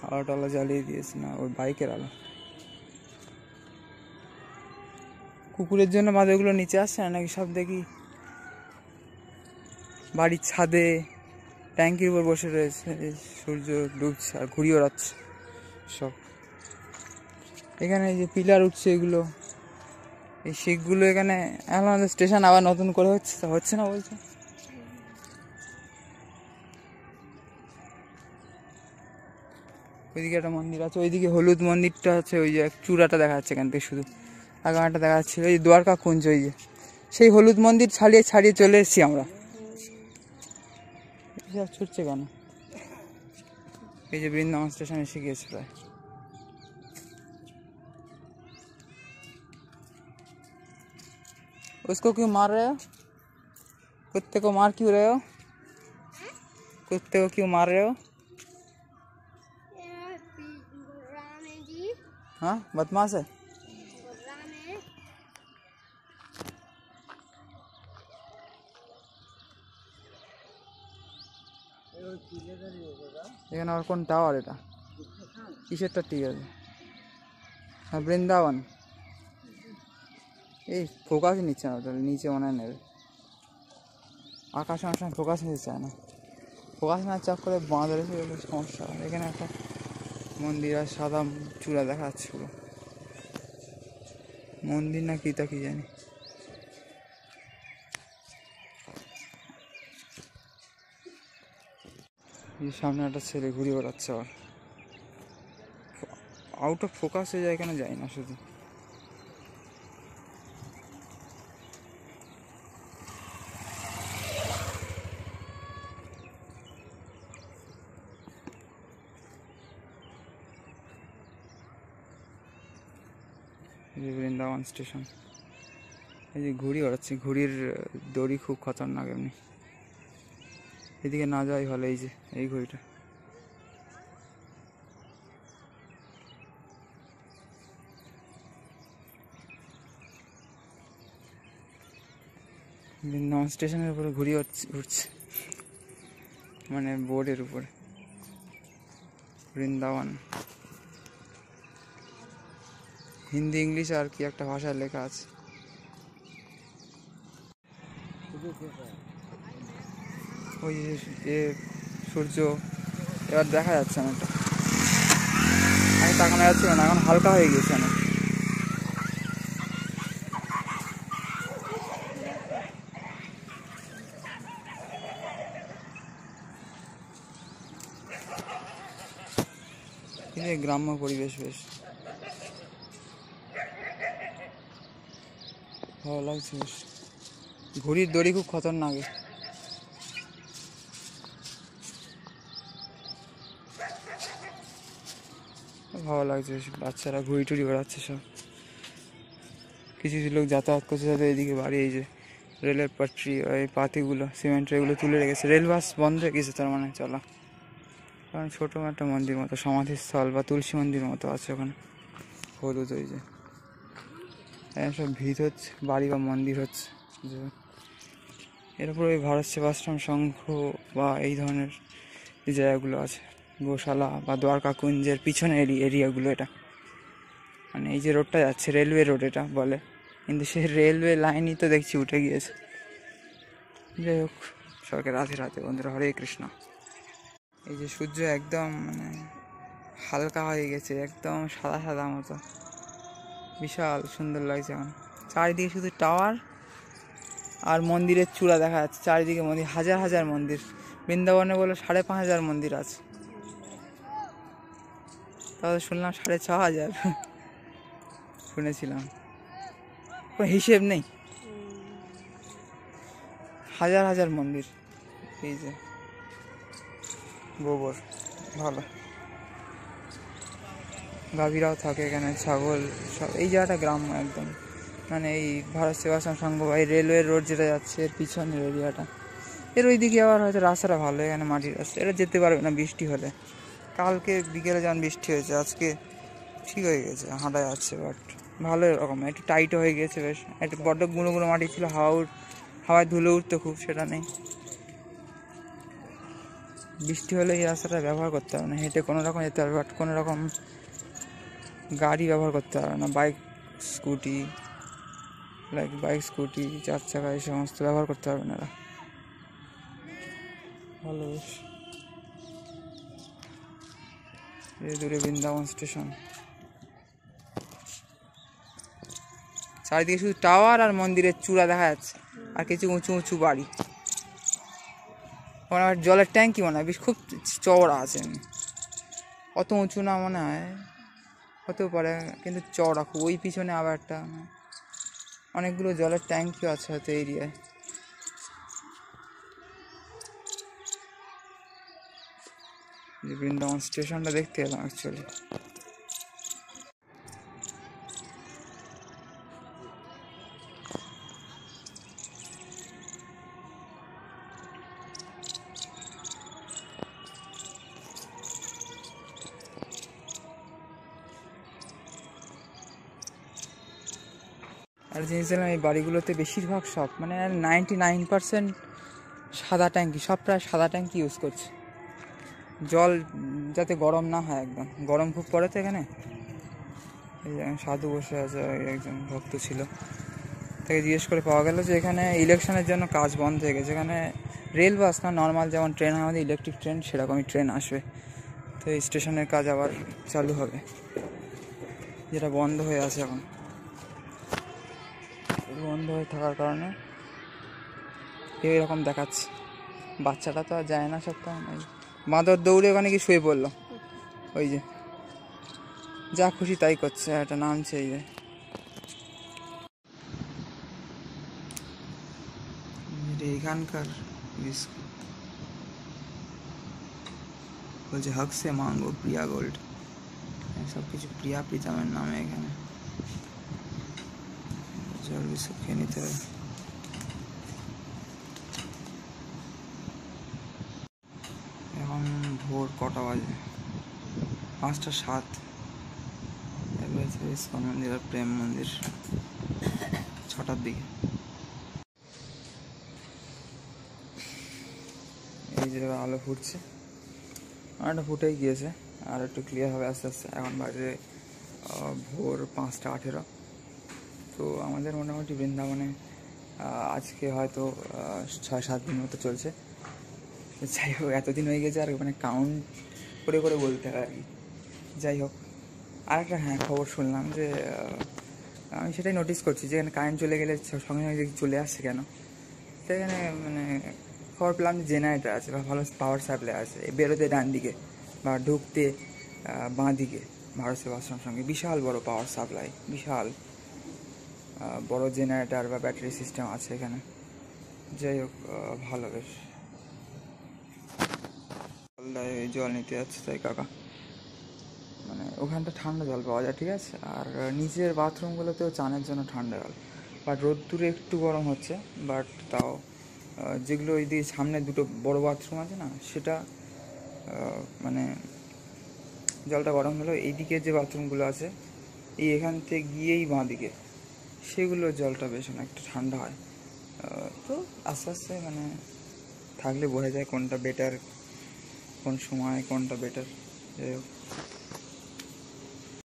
আলো টালো জ্বালিয়ে দিয়েছে না, ওই বাইকের আলো। কুকুরের জন্য বাঁধেগুলো নিচে আসছে না নাকি সব দেখি বাড়ির ছাদে ট্যাঙ্কির উপর বসে রয়েছে। সূর্য ডুবছে আর ঘুরিয়ে ওড়াচ্ছে সব। এখানে যে পিলার উঠছে এগুলো, এই শিখগুলো এখানে এখন আমাদের স্টেশন আবার নতুন করে হচ্ছে না বলছে। ওইদিকে একটা মন্দির আছে, ওইদিকে হলুদ মন্দিরটা আছে, ওই যে চূড়াটা দেখা যাচ্ছে এখান থেকে শুধু, আগামাটা দেখা যাচ্ছে ওই দ্বারকা কুঞ্জ, ওই যে সেই হলুদ মন্দির ছাড়িয়ে চলে এসেছি আমরা। এসব ছুটছে কেন? এই যে বৃন্দাবন স্টেশন এসে গিয়েছে প্রায়। उसको क्यों मार रहे हो? कुत्ते को मार क्यों रहे हो? कुत्ते को क्यों मार रहे हो? हाँ बदमाश है। এখানে আর কোন টাওয়ার? এটা কিসেরটা? ঠিক আছে, হ্যাঁ বৃন্দাবন। এই ফোকাসই নিচ্ছে না, তাহলে নিচে মনে হয় নেবে। আকাশ অনেক সময় ফোকাস নিতে চায় না, ফোকাস না চাপ করে বাঁধ রেখে গেলে সমস্যা। এখানে একটা মন্দির আর সাদা চূড়া দেখা যাচ্ছে পুরো। মন্দির না কি তা কি জানি। এই সামনে একটা ছেলে ঘুরে বেড়াচ্ছে, আবার আউট অফ ফোকাস হয়ে যায়, কেন যায় না শুধু। বৃন্দাবন স্টেশন। এই যে ঘুড়ি ওড়াচ্ছে, ঘুড়ির দড়ি খুব খতরনাক এমনি, এদিকে না যাওয়াই ভালো। এই যে এই ঘড়িটা, বৃন্দাবন স্টেশনের উপরে ঘুড়ি উঠছে, মানে বোর্ডের উপরে বৃন্দাবন। হিন্দি ইংলিশ আর কি একটা ভাষায় লেখা আছে। ওই যে সূর্য এবার দেখা যাচ্ছে অনেকটা, আগে তাকানো যাচ্ছিল না, এখন হালকা হয়ে গেছে অনেক। গ্রাম্য পরিবেশ বেশ ভালো লাগছে বেশ। ঘুড়ির দড়ি খুব খতরনাক। ভালো লাগছে, বাচ্চারা ঘুড়ি টুড়ি বেড়াচ্ছে সব। কিছু কিছু লোক যাতায়াত করছে, তাদের এদিকে বাড়ি। এই যে রেলের পাট্রি, এই পাতিগুলো সিমেন্টের এগুলো তুলে রেখেছে, রেল বাস বন্ধ হয়ে গেছে তার মানে চলা। কারণ ছোটো একটা মন্দির মতো সমাধিস্থল বা তুলসী মন্দির মতো আছে ওখানে, হলুদ। ওই যে সব ভিত হচ্ছে, বাড়ি বা মন্দির হচ্ছে। এরপর ওই ভারত সেবাশ্রম সংঘ বা এই ধরনের যে জায়গাগুলো আছে, গোশালা বা দ্বারকা কুঞ্জের পিছনে এরিয়াগুলো। এটা মানে এই যে রোডটা যাচ্ছে রেলওয়ে রোড এটা বলে, কিন্তু সেই রেলওয়ে লাইনই তো দেখছি উঠে গিয়েছে। যাই হোক, সবাইকে রাধে রাধে বন্ধুরা, হরে কৃষ্ণ। এই যে সূর্য একদম মানে হালকা হয়ে গেছে, একদম সাদা সাদা মতো, বিশাল সুন্দর লাগছে। এখন চারিদিকে শুধু টাওয়ার আর মন্দিরের চূড়া দেখা যাচ্ছে, চারিদিকে মন্দির, হাজার হাজার মন্দির। বৃন্দাবনে বলে 5,500 মন্দির আছে, তাহলে শুনলাম 6,500 শুনেছিলাম, কোনো হিসেব নেই, হাজার হাজার মন্দির। এই যে গোবর ভালো, গাভীরাও থাকে এখানে, ছাগল সব। এই জায়গাটা গ্রাম্য একদম, মানে এই ভারত সেবাশ্রম সংঘ বা এই রেলওয়ে রোড যেটা যাচ্ছে এর পিছনের এরিয়াটা। এর ওই দিকে আবার হয়তো রাস্তাটা ভালো, এখানে মাটির রাস্তা, এটা যেতে পারবে না বৃষ্টি হলে। কালকে বিকেলে যখন বৃষ্টি হয়েছে, আজকে ঠিক হয়ে গেছে, হাঁটা যাচ্ছে। বাট ভালো এরকম একটু টাইটও হয়ে গেছে বেশ। একটু বড্ড গুঁড়ো গুঁড়ো মাটি ছিল, হাওয়ায় ধুলে উঠতো খুব, সেটা নেই। বৃষ্টি হলে এই রাস্তাটা ব্যবহার করতে হবে না, হেঁটে কোনো রকম যেতে হবে, বাট কোনো রকম গাড়ি ব্যবহার করতে হবে না, বাইক স্কুটি, চার চাকা এই সমস্ত ব্যবহার করতে পারবে না এরা। ভালো বেশ। এই দূরে বৃন্দাবন স্টেশন, চারিদিকে শুধু টাওয়ার আর মন্দিরের চূড়া দেখা যাচ্ছে, আর কিছু উঁচু উঁচু বাড়ি। ওখানে আবার জলের ট্যাঙ্কি মনে হয়, বেশ খুব চওড়া আছে, অত উঁচু না মনে হয়, হতেও পারে, কিন্তু চওড়া খুব। ওই পিছনে আবার একটা অনেকগুলো জলের ট্যাঙ্কিও আছে হয়তো এরিয়ায়। যে বৃন্দাবন স্টেশনটা দেখতে এলাম অ্যাকচুয়ালি। আর জিনিস দিলাম, এই বাড়িগুলোতে বেশিরভাগ সব মানে 99% সাদা ট্যাঙ্কি, সব প্রায় সাদা ট্যাঙ্কি ইউজ করছে, জল যাতে গরম না হয়। একদম গরম খুব পড়ে তো এখানে। এই সাধু বসে আছে, একজন ভক্ত ছিল, তাকে জিজ্ঞেস করে পাওয়া গেল যে এখানে ইলেকশনের জন্য কাজ বন্ধ হয়ে গেছে। এখানে রেল বাস না, নর্মাল যেমন ট্রেন হয় আমাদের ইলেকট্রিক ট্রেন, সেরকমই ট্রেন আসবে, তো এই স্টেশনের কাজ আবার চালু হবে, যেটা বন্ধ হয়ে আছে এখন। বন্ধ হয়ে থাকার কারণে এইরকম দেখাচ্ছে। বাচ্চাটা তো আর যায় না, সব তো বাঁদর দৌড়ে ওখানে কি শুয়ে পড়লো, ওই যে যা খুশি তাই করছে, একটা নামছে। এই যে এখানকার বিস্কুট বলছে হকসে মাঙ্গো প্রিয়া গোল্ড, সব কিছু প্রিয়া প্রীতমের নামে এখানে। জল বিস্কুট খেয়ে নিতে হবে। এখন ভোর কটা বাজে? 5:07। ইস্কন মন্দির আর প্রেম মন্দির 6টার দিকে। এই যে আলো ফুটছে, আলোটা ফুটেই গিয়েছে, আর একটু ক্লিয়ার হবে আস্তে আস্তে। এখন বাজে ভোর 5:18। তো আমাদের মোটামুটি বৃন্দাবনে আজকে হয়তো 6-7 দিন মতো চলছে। যাই হোক, এতদিন হয়ে গেছে আর মানে কাউন্ট করে করে বলতে হয় আর কি। যাই হোক, আর একটা খবর শুনলাম যে আমি সেটাই নোটিস করছি যে এখানে কারেন্ট চলে গেলে সঙ্গে সঙ্গে চলে আসছে কেন। তো এখানে মানে খবর পেলাম যে জেনারেটার আছে বা ভালো পাওয়ার সাপ্লাই আছে, বেরোতে ডান দিকে বা ঢুকতে বাঁ দিকে ভারত সেবাশ্রমের সঙ্গে বিশাল বড় পাওয়ার সাপ্লাই, বিশাল বড় জেনারেটার বা ব্যাটারি সিস্টেম আছে এখানে। যাই হোক, ভালো বেশ। জল নিতে যাচ্ছে তাই কাকা, মানে ওখানটা ঠান্ডা জল পাওয়া যায়, ঠিক আছে। আর নিচের বাথরুমগুলোতেও চানের জন্য ঠান্ডা জল, বাট রোদ্দুরে একটু গরম হচ্ছে, বাট তাও যেগুলো ওই দিকে সামনে দুটো বড় বাথরুম আছে না, সেটা মানে জলটা গরম হলেও এইদিকে যে বাথরুমগুলো আছে এই এখান থেকে গিয়েই বাঁ দিকে, সেগুলো জলটা বেশ অনেকটা ঠান্ডা হয়। তো আস্তে আস্তে মানে থাকলে বোঝা যায় কোনটা বেটার, কোন সময় কোনটা বেটার। যাই হোক।